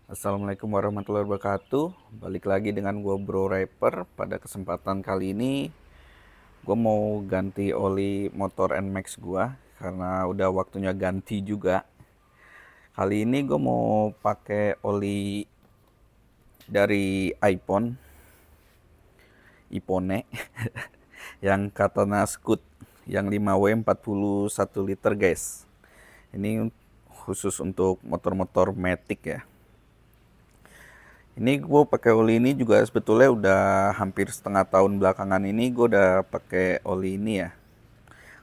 Assalamualaikum warahmatullahi wabarakatuh. Balik lagi dengan gue Bro Rapper. Pada kesempatan kali ini gue mau ganti oli motor NMAX gue karena udah waktunya ganti juga. Kali ini gue mau pakai oli dari Ipone yang Katana Scoot yang 5W 41 liter guys. Ini khusus untuk motor-motor matic ya. Ini gue pakai oli ini juga sebetulnya udah hampir setengah tahun belakangan ini gue udah pakai oli ini ya.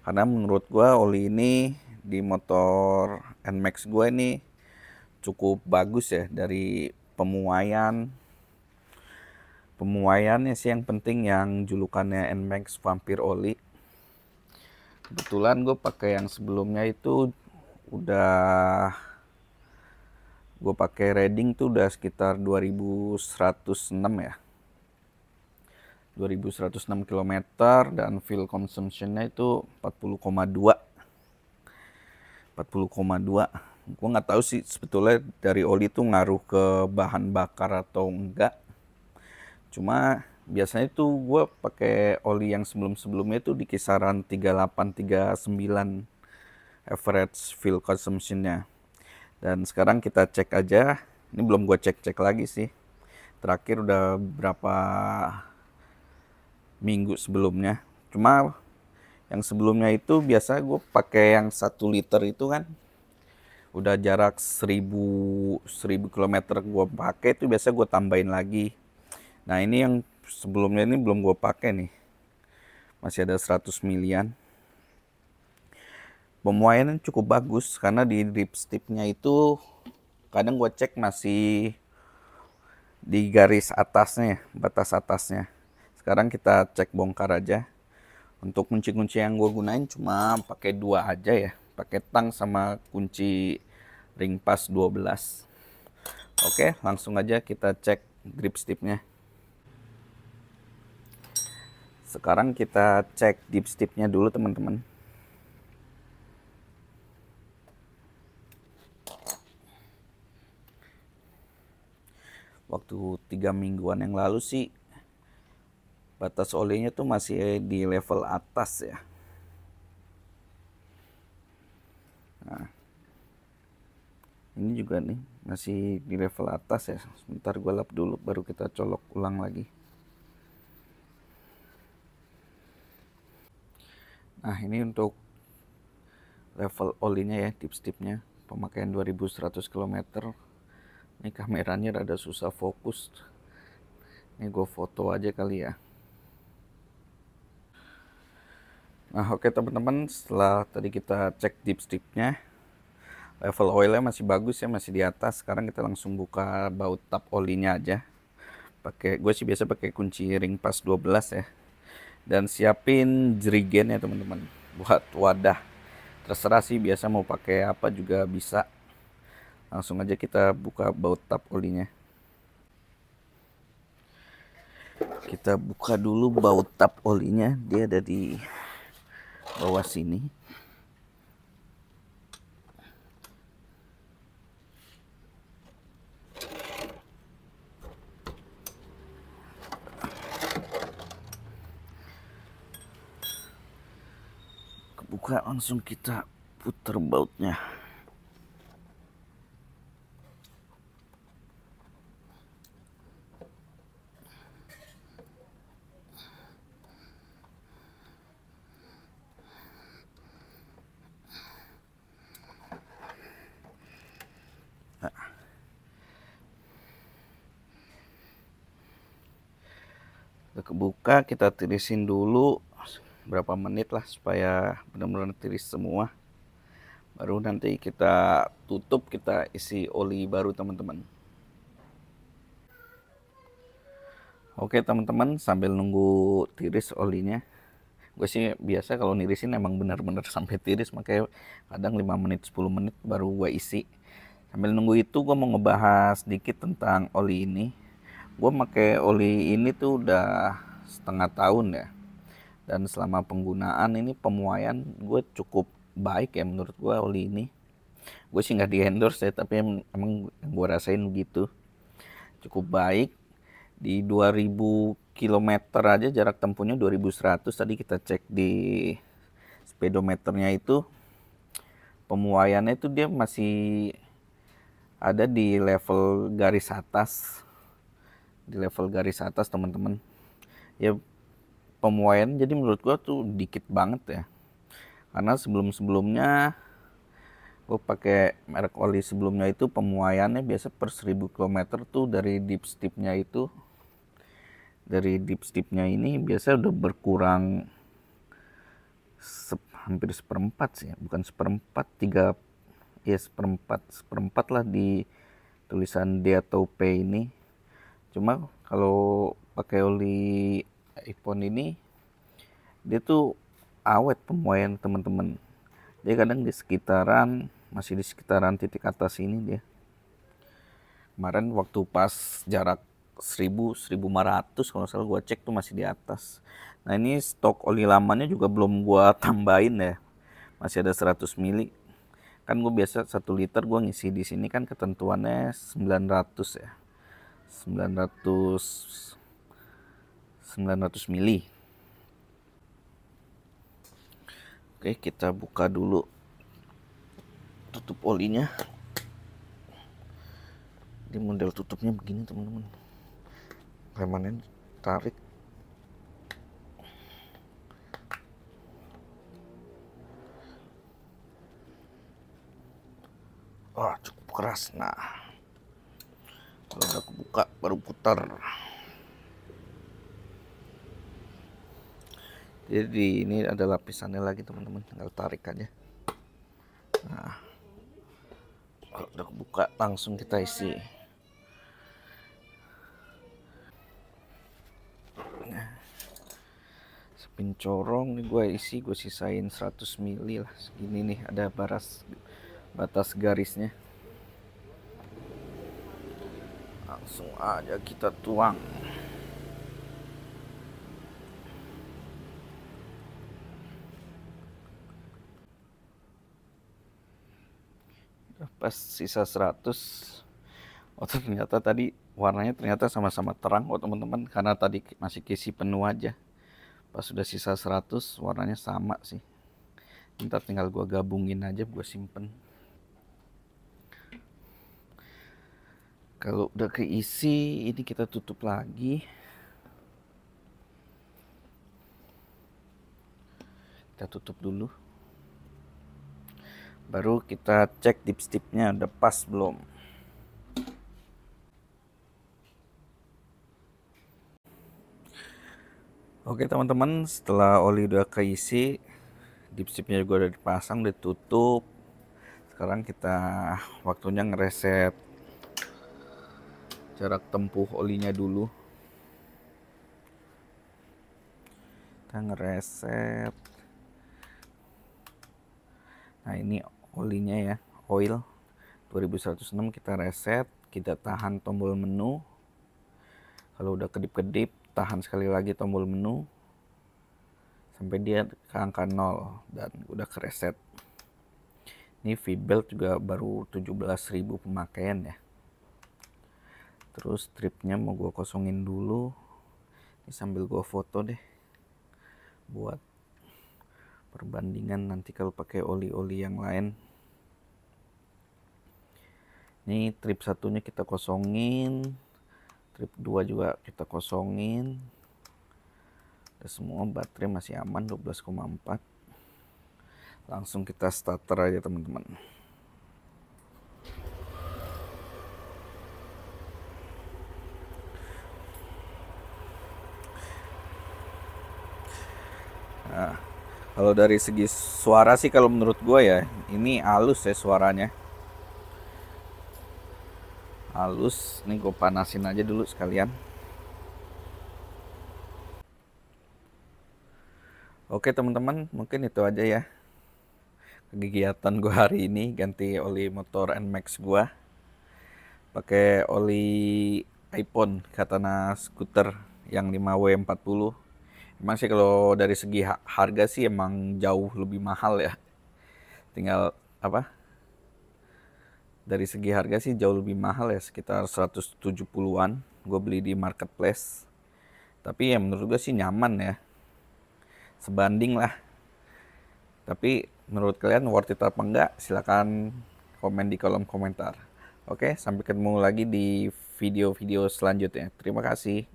Karena menurut gue oli ini di motor NMAX gue ini cukup bagus ya, dari pemuaiannya sih yang penting, yang julukannya NMAX Vampir Oli. Kebetulan gue pakai yang sebelumnya itu udah gue pakai reading tuh udah sekitar 2106 ya. 2106 km dan fuel consumption-nya itu 40,2. Gue nggak tahu sih sebetulnya dari oli itu ngaruh ke bahan bakar atau enggak. Cuma biasanya tuh gue pakai oli yang sebelum-sebelumnya itu di kisaran 38-39 average fuel consumption-nya. Dan sekarang kita cek aja. Ini belum gue cek-cek lagi sih. Terakhir udah berapa minggu sebelumnya. Cuma yang sebelumnya itu biasa gue pakai yang 1 liter itu kan udah jarak 1000 km gue pakai itu biasa gue tambahin lagi. Nah ini yang sebelumnya ini belum gue pakai nih, masih ada 100 milian. Pemuaiannya cukup bagus karena di dripsticknya itu kadang gue cek masih di garis atasnya, batas atasnya. Sekarang kita cek bongkar aja. Untuk kunci-kunci yang gue gunain cuma pakai 2 aja ya, pakai tang sama kunci ring pas 12. Oke, langsung aja kita cek grip stripnya. Sekarang kita cek deep stripnya dulu teman-teman. Waktu 3 mingguan yang lalu sih batas olinya tuh masih di level atas ya. Nah, ini juga nih masih di level atas ya. Sebentar gue lap dulu baru kita colok ulang lagi. Nah ini untuk level olinya ya, deep stripnya, pemakaian 2100 km. Ini kameranya rada susah fokus. Ini gue foto aja kali ya. Nah oke teman-teman, setelah tadi kita cek deep stripnya, level oilnya masih bagus ya, masih di atas. Sekarang kita langsung buka baut tap olinya aja. Gue sih biasa pakai kunci ring pas 12 ya. Dan siapin jerigen ya teman-teman, buat wadah. Terserah sih biasa mau pakai apa juga bisa. Langsung aja kita buka baut tap olinya. Kita buka dulu baut tap olinya, dia ada di bawah sini. Kebuka, langsung kita putar bautnya. Udah kebuka, kita tirisin dulu berapa menit lah supaya benar-benar tiris semua. Baru nanti kita tutup, kita isi oli baru teman-teman. Oke teman-teman, sambil nunggu tiris olinya, gue sih biasa kalau nirisin emang benar-benar sampai tiris, makanya kadang 5 menit 10 menit baru gue isi. Sambil nunggu itu gue mau ngebahas sedikit tentang oli ini. Gue pakai oli ini tuh udah setengah tahun ya, dan selama penggunaan ini pemuaian gue cukup baik ya menurut gue oli ini. Gue sih nggak di endorse ya, tapi emang gue rasain begitu. Cukup baik. Di 2000 kilometer aja jarak tempuhnya 2100. Tadi kita cek di speedometernya itu, pemuaiannya itu dia masih ada di level garis atas. Di level garis atas teman-teman. Ya pemuaian jadi menurut gua tuh dikit banget ya. Karena sebelum-sebelumnya gue pakai merek oli sebelumnya itu pemuaiannya biasa per 1000 km tuh dari dipsticknya itu. Dari dipsticknya ini biasa udah berkurang hampir seperempat sih, bukan seperempat, tiga, ya seperempat lah di tulisan D atau P ini. Cuma kalau pakai oli iPhone ini dia tuh awet pemuaian teman-teman. Dia kadang masih di sekitaran titik atas ini dia. Kemarin waktu pas jarak 1500 kalau salah gue cek tuh masih di atas. Nah ini stok oli lamanya juga belum gue tambahin ya. Masih ada 100 mili. Kan gue biasa 1 liter gue ngisi di sini kan ketentuannya 900 ya. 900 mili. Oke, kita buka dulu tutup olinya. Ini model tutupnya begini teman-teman. Remannya tarik. Wah, cukup keras. Nah, kalau udah kebuka baru putar. Jadi ini ada lapisannya lagi teman-teman, tinggal tarik aja. Nah, kalau udah kebuka langsung kita isi. Nah, spin corong nih gue sisain 100 mili lah, segini nih, ada batas garisnya. Langsung aja kita tuang. Pas sisa 100. Oh ternyata tadi warnanya ternyata sama-sama terang oh teman-teman, karena tadi masih kisi penuh aja. Pas sudah sisa 100 warnanya sama sih. Ntar tinggal gua gabungin aja, gua simpen. Kalau udah keisi ini kita tutup lagi. Kita tutup dulu. Baru kita cek dipsticknya udah pas belum. Oke teman-teman, setelah oli udah keisi, dipsticknya juga udah dipasang, ditutup. Sekarang kita waktunya ngereset jarak tempuh olinya dulu. Kita ngereset. Nah ini olinya ya, oil 2106 kita reset, kita tahan tombol menu. Kalau udah kedip-kedip, tahan sekali lagi tombol menu sampai dia ke angka 0 dan udah kereset. Ini V-belt juga baru 17.000 pemakaian ya. Terus stripnya mau gue kosongin dulu. Ini sambil gue foto deh buat perbandingan nanti kalau pakai oli-oli yang lain. Ini trip satunya kita kosongin, trip 2 juga kita kosongin. Udah semua, baterai masih aman 12,4. Langsung kita starter aja teman-teman. Nah, kalau dari segi suara sih kalau menurut gue ya ini halus ya suaranya. Halus. Nih gue panasin aja dulu sekalian. Oke teman-teman, mungkin itu aja ya kegiatan gue hari ini, ganti oli motor NMAX gue pakai oli iPhone Katana Scooter yang 5W40. Emang sih kalau dari segi harga sih emang jauh lebih mahal ya. Tinggal apa? Dari segi harga sih jauh lebih mahal ya, sekitar 170-an. Gue beli di marketplace. Tapi ya menurut gue sih nyaman ya. Sebanding lah. Tapi menurut kalian worth it apa enggak? Silahkan komen di kolom komentar. Oke, sampai ketemu lagi di video-video selanjutnya. Terima kasih.